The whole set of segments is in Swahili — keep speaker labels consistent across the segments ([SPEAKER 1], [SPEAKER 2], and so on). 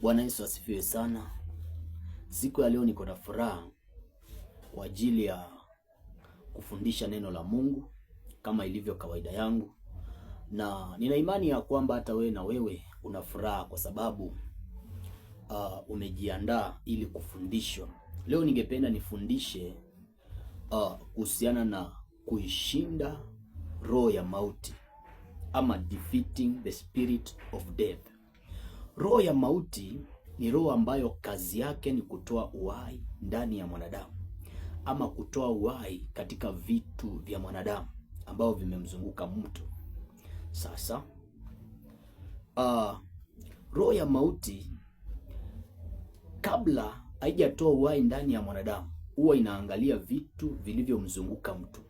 [SPEAKER 1] Bwana Yesu asifiwe sana. Siku ya leo niko na furaha kwa ajili ya kufundisha neno la Mungu kama ilivyo kawaida yangu, na nina imani ya kwamba hata wewe una furaha kwa sababu umejiandaa ili kufundishwa. Leo ningependa nifundishe kuhusiana na kuishinda roho ya mauti ama defeating the spirit of death. Roho ya mauti ni roho ambayo kazi yake ni kutoa uhai ndani ya mwanadamu ama kutoa uhai katika vitu vya mwanadamu ambao vimemzunguka mtu. Sasa roho ya mauti kabla haijatoa uhai ndani ya mwanadamu huwa inaangalia vitu vilivyomzunguka mtu,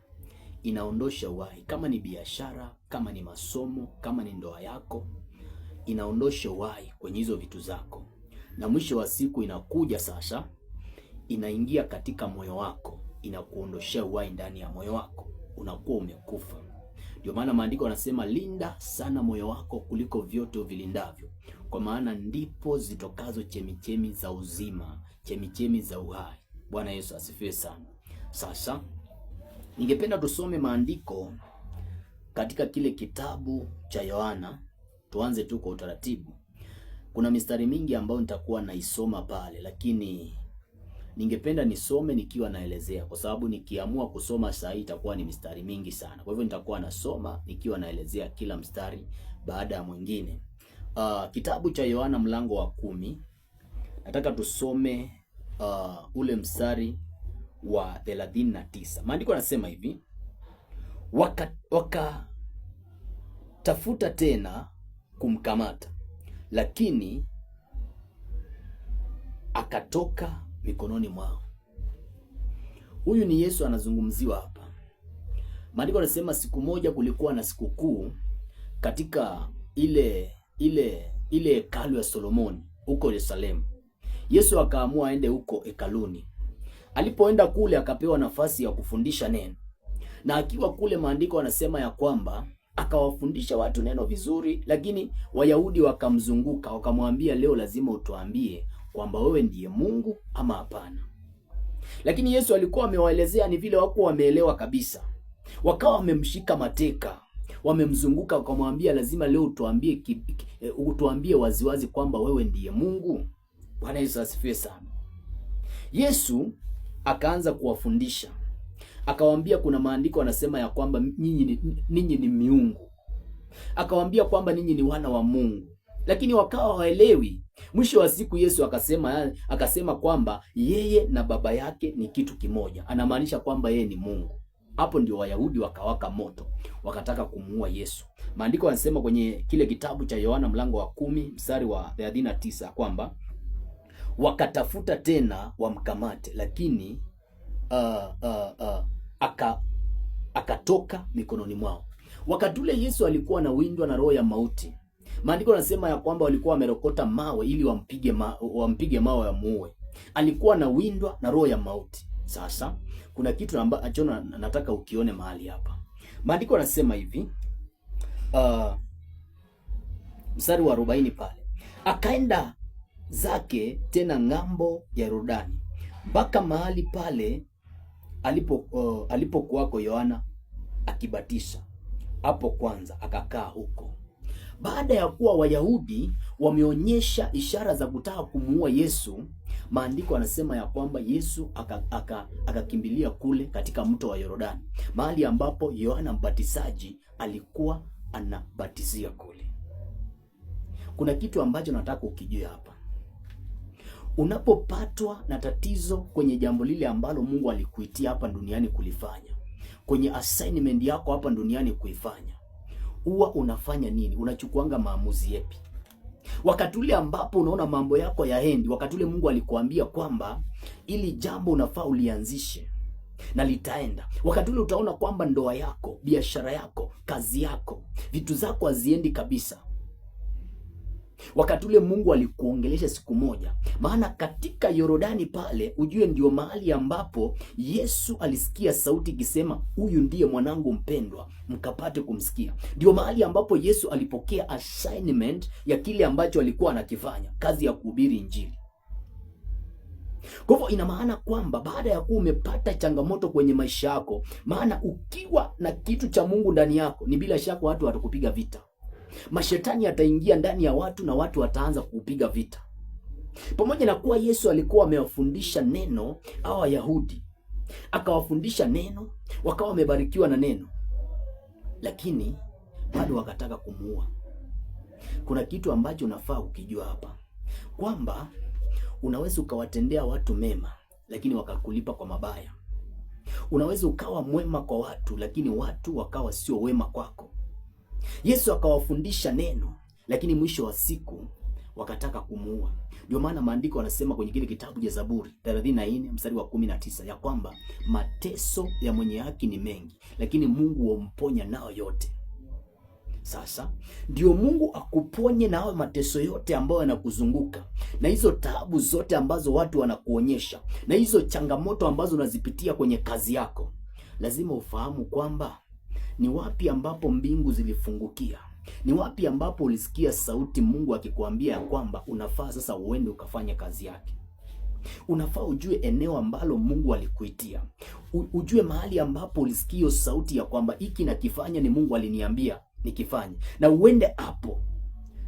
[SPEAKER 1] inaondosha uhai. Kama ni biashara, kama ni masomo, kama ni ndoa yako, inaondosha uhai kwenye hizo vitu zako, na mwisho wa siku inakuja sasa, inaingia katika moyo wako, inakuondoshea uhai ndani ya moyo wako, unakuwa umekufa. Ndio maana maandiko yanasema linda sana moyo wako kuliko vyote uvilindavyo, kwa maana ndipo zitokazo chemichemi za uzima, chemichemi za uhai. Bwana Yesu asifiwe sana. Sasa ningependa tusome maandiko katika kile kitabu cha Yohana. Tuanze tu kwa utaratibu. Kuna mistari mingi ambayo nitakuwa naisoma pale, lakini ningependa nisome nikiwa naelezea, kwa sababu nikiamua kusoma saa hii itakuwa ni mistari mingi sana. Kwa hivyo nitakuwa nasoma nikiwa naelezea kila mstari baada ya mwingine. Kitabu cha Yohana mlango wa 10. Nataka tusome ule mstari wa 39. Maandiko yanasema hivi: wakatafuta tena kumkamata, lakini akatoka mikononi mwao. Huyu ni Yesu anazungumziwa hapa. Maandiko yanasema siku moja kulikuwa na sikukuu katika ile hekalu ya Solomoni huko Yerusalemu. Yesu akaamua aende huko hekaluni. Alipoenda kule akapewa nafasi ya kufundisha neno, na akiwa kule maandiko yanasema ya kwamba akawafundisha watu neno vizuri, lakini Wayahudi wakamzunguka wakamwambia, leo lazima utuambie kwamba wewe ndiye Mungu ama hapana. Lakini Yesu alikuwa amewaelezea, ni vile wako wameelewa kabisa, wakawa wamemshika mateka, wamemzunguka wakamwambia, lazima leo utuambie waziwazi kwamba wewe ndiye Mungu. Bwana Yesu asifiwe sana. Yesu akaanza kuwafundisha, akawaambia kuna maandiko yanasema ya kwamba ninyi ni miungu, akawaambia kwamba ninyi ni wana wa Mungu, lakini wakawa waelewi. Mwisho wa siku Yesu akasema kwamba yeye na baba yake ni kitu kimoja, anamaanisha kwamba yeye ni Mungu. Hapo ndio Wayahudi wakawaka moto, wakataka kumuua Yesu. Maandiko yanasema kwenye kile kitabu cha Yohana mlango wa 10 mstari wa 39 kwamba wakatafuta tena wamkamate, lakini akatoka mikononi mwao. Wakati ule Yesu alikuwa anawindwa na roho ya mauti. Maandiko yanasema ya kwamba walikuwa wamerokota mawe ili wampige mawe wamuue. Alikuwa anawindwa na roho ya mauti. Sasa kuna kitu ambacho nataka ukione mahali hapa. Maandiko yanasema hivi, mstari wa 40 pale, akaenda zake tena ng'ambo ya Yordani mpaka mahali pale alipokuwako Yohana akibatisha. Hapo kwanza akakaa huko. Baada ya kuwa Wayahudi wameonyesha ishara za kutaka kumuua Yesu, maandiko yanasema ya kwamba Yesu akakimbilia kule katika mto wa Yordani, mahali ambapo Yohana Mbatizaji alikuwa anabatizia kule. Kuna kitu ambacho nataka ukijue hapa. Unapopatwa na tatizo kwenye jambo lile ambalo Mungu alikuitia hapa duniani kulifanya, kwenye assignment yako hapa duniani kuifanya, huwa unafanya nini? Unachukuanga maamuzi yapi? Wakati ule ambapo unaona mambo yako yaendi, wakati ule Mungu alikuambia kwamba ili jambo unafaa ulianzishe na litaenda, wakati ule utaona kwamba ndoa yako, biashara yako, kazi yako, vitu zako haziendi kabisa, wakati ule Mungu alikuongelesha siku moja. Maana katika Yordani pale, ujue ndio mahali ambapo Yesu alisikia sauti ikisema, huyu ndiye mwanangu mpendwa, mkapate kumsikia. Ndio mahali ambapo Yesu alipokea assignment ya kile ambacho alikuwa anakifanya, kazi ya kuhubiri Injili. Kwa hivyo ina maana kwamba baada ya kuwa umepata changamoto kwenye maisha yako, maana ukiwa na kitu cha Mungu ndani yako, ni bila shaka watu watakupiga vita. Mashetani yataingia ndani ya watu na watu wataanza kupiga vita. Pamoja na kuwa Yesu alikuwa amewafundisha neno hao Wayahudi, akawafundisha neno, wakawa wamebarikiwa na neno, lakini bado wakataka kumuua. Kuna kitu ambacho unafaa ukijua hapa, kwamba unaweza ukawatendea watu mema lakini wakakulipa kwa mabaya. Unaweza ukawa mwema kwa watu lakini watu wakawa sio wema kwako. Yesu akawafundisha neno lakini mwisho wa siku wakataka kumuua. Ndio maana maandiko yanasema kwenye kile kitabu cha Zaburi 34 mstari wa 19 ya kwamba mateso ya mwenye haki ni mengi, lakini Mungu humponya nao yote. Sasa ndio Mungu akuponye na hayo mateso yote ambayo yanakuzunguka, na hizo taabu zote ambazo watu wanakuonyesha, na hizo changamoto ambazo unazipitia kwenye kazi yako. Lazima ufahamu kwamba ni wapi ambapo mbingu zilifungukia, ni wapi ambapo ulisikia sauti Mungu akikwambia ya kwamba unafaa sasa uende ukafanya kazi yake. Unafaa ujue eneo ambalo Mungu alikuitia. Ujue mahali ambapo ulisikia sauti ya kwamba hiki nakifanya ni Mungu aliniambia nikifanye, na uende hapo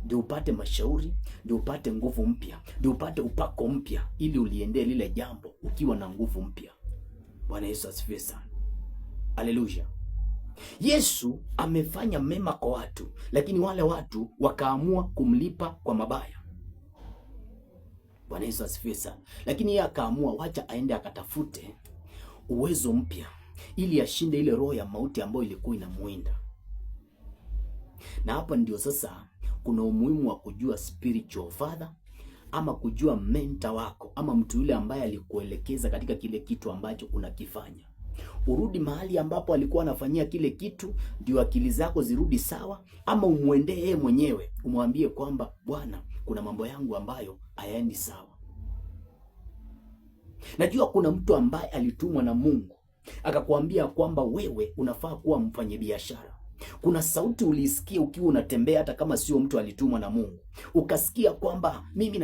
[SPEAKER 1] ndio upate mashauri, ndio upate nguvu mpya, ndio upate upako mpya, ili uliendee lile jambo ukiwa na nguvu mpya. Bwana Yesu asifiwe sana. Haleluya. Yesu amefanya mema kwa watu, lakini wale watu wakaamua kumlipa kwa mabaya. Bwana Yesu asifiwe sana. Lakini yeye akaamua wacha aende akatafute uwezo mpya ili ashinde ile roho ya mauti ambayo ilikuwa inamuinda. Na hapa ndio sasa kuna umuhimu wa kujua spiritual father, ama kujua mentor wako, ama mtu yule ambaye alikuelekeza katika kile kitu ambacho unakifanya. Urudi mahali ambapo alikuwa anafanyia kile kitu, ndio akili zako zirudi sawa, ama umuendee yeye mwenyewe umwambie kwamba Bwana, kuna mambo yangu ambayo hayaendi sawa. Najua kuna mtu ambaye alitumwa na Mungu akakwambia kwamba wewe unafaa kuwa mfanyabiashara. Kuna sauti ulisikia ukiwa unatembea, hata kama sio mtu alitumwa na Mungu. Ukasikia kwamba mimi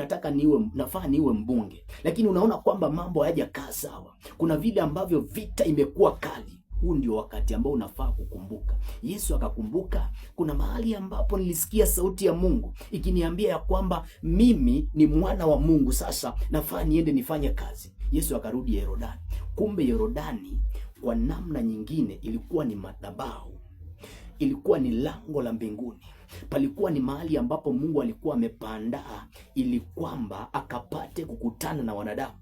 [SPEAKER 1] nafaa niwe mbunge, lakini unaona kwamba mambo hayajakaa sawa. Kuna vile ambavyo vita imekuwa kali. Huu ndio wakati ambao unafaa kukumbuka. Yesu akakumbuka, kuna mahali ambapo nilisikia sauti ya Mungu ikiniambia ya kwamba mimi ni mwana wa Mungu, sasa nafaa niende nifanye kazi. Yesu akarudi Yordani. Kumbe Yordani kwa namna nyingine ilikuwa ni madhabahu, ilikuwa ni lango la mbinguni. Palikuwa ni mahali ambapo Mungu alikuwa amepandaa ili kwamba akapate kukutana na wanadamu.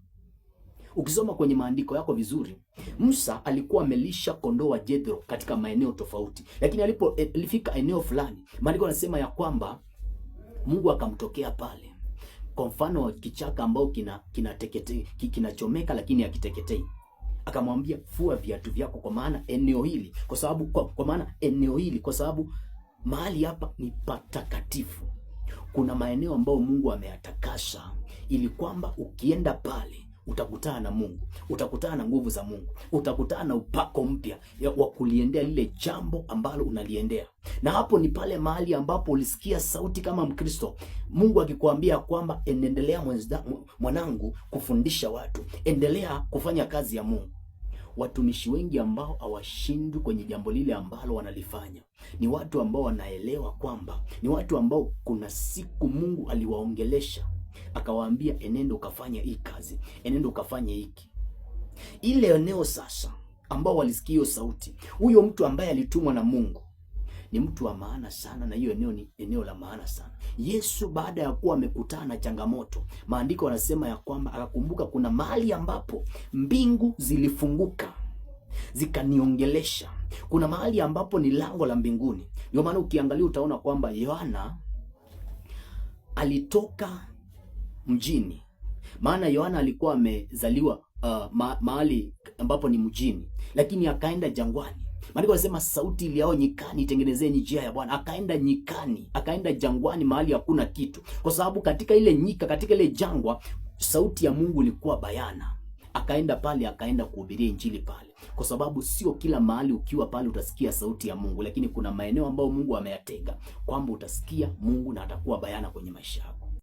[SPEAKER 1] Ukisoma kwenye maandiko yako vizuri, Musa alikuwa amelisha kondoo wa Jethro katika maeneo tofauti, lakini alifika eneo fulani, maandiko yanasema ya kwamba Mungu akamtokea pale kwa mfano wa kichaka ambao kinachomeka lakini hakiteketei. Akamwambia, fua viatu vyako, kwa maana eneo hili, kwa sababu mahali hapa ni patakatifu. Kuna maeneo ambayo Mungu ameyatakasha ili kwamba ukienda pale utakutana na Mungu, utakutana na nguvu za Mungu, utakutana na upako mpya wa kuliendea lile jambo ambalo unaliendea. Na hapo ni pale mahali ambapo ulisikia sauti kama Mkristo, Mungu akikwambia kwamba endelea mwanangu kufundisha watu, endelea kufanya kazi ya Mungu. Watumishi wengi ambao hawashindwi kwenye jambo lile ambalo wanalifanya ni watu ambao wanaelewa kwamba ni watu ambao kuna siku Mungu aliwaongelesha akawaambia, enendo ukafanya hii kazi, enendo ukafanya hiki. Ile eneo sasa ambao walisikia hiyo sauti, huyo mtu ambaye alitumwa na Mungu ni mtu wa maana sana, na hiyo eneo ni eneo la maana sana. Yesu baada ya kuwa amekutana na changamoto, maandiko yanasema ya kwamba akakumbuka kuna mahali ambapo mbingu zilifunguka zikaniongelesha. Kuna mahali ambapo ni lango la mbinguni. Ndio maana ukiangalia utaona kwamba Yohana alitoka mjini, maana Yohana alikuwa amezaliwa mahali ambapo ni mjini, lakini akaenda jangwani. Maandiko yanasema sauti iliao nyikani, itengenezeni njia ya Bwana. Akaenda nyikani, akaenda jangwani, mahali hakuna kitu, kwa sababu katika ile nyika, katika ile jangwa, sauti ya Mungu ilikuwa bayana. Akaenda pale, akaenda kuhubiria injili pale, kwa sababu sio kila mahali ukiwa pale utasikia sauti ya Mungu, lakini kuna maeneo ambayo Mungu ameyatega kwamba utasikia Mungu na atakuwa bayana kwenye maisha yako.